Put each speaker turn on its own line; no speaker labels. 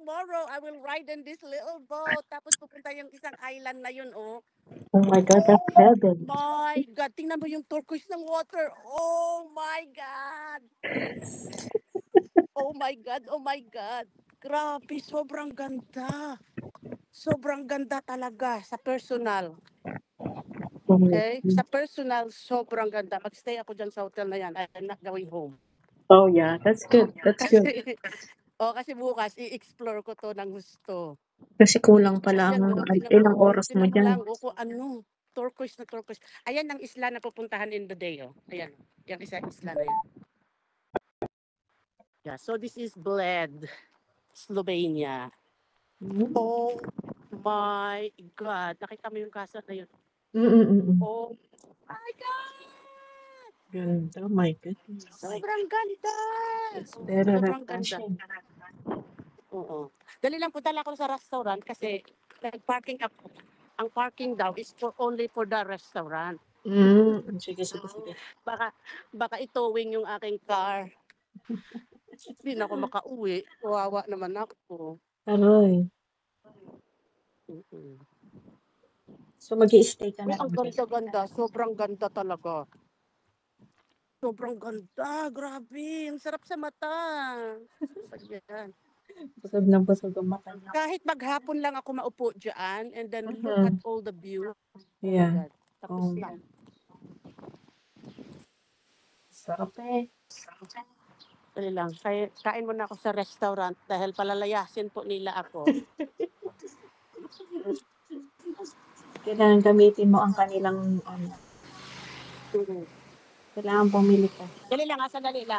tomorrow I will ride in this little boat. Tapos pupunta yung isang island na yun, oh.
Oh my God, that's
Oh
heaven.
my God, tingnan mo yung turquoise ng water. Oh my God. Oh my God, oh my God. Grabe, sobrang ganda. Sobrang ganda talaga sa personal. Okay? Sa personal, sobrang ganda. Mag-stay ako dyan sa hotel na yan. I'm not going home.
Oh yeah, that's good. That's good.
Kasi, kasi bukas, i-explore ko to ng gusto.
Kasi kulang pala
Ayan,
ang
no, tingnan
ilang
mo,
oras mo
tingnan mo
dyan.
lang, kung ano, turquoise na turquoise. Ayan ang isla na pupuntahan in the day, oh. Ayan, yung isa isla na yan. Yeah, so this is Bled, Slovenia. Oh my God, nakita mo yung casa na yun. Oh my God!
Ganda, my goodness.
Sobrang ganda!
It's very
Sobrang ganda.
refreshing.
Oo. Dali lang punta lang ako sa restaurant kasi nag-parking ako. Ang parking daw is only for the restaurant.
Sige, sige, sige.
Baka itowing yung aking car. Hindi na ako makauwi. Kawawa naman ako.
Aroy.
Mm-mm.
So, mag-i-stay ka
Uy,
na
ang
lang dyan.
ganda-ganda. Sobrang ganda talaga. Sobrang ganda. Grabe. Ang sarap sa mata. Ayan.
Busog na busog ang mata niya.
Kahit maghapon lang ako maupo dyan and then look at all the view. Oh
Yeah.
my God. Tapos
Oh.
na.
Sarap eh.
Dali lang. Kain muna ako sa restaurant dahil palalayasin po nila ako.
Kailangan gamitin mo ang kanilang ano. Kailangan bumili ka.
Dali lang, sandali lang.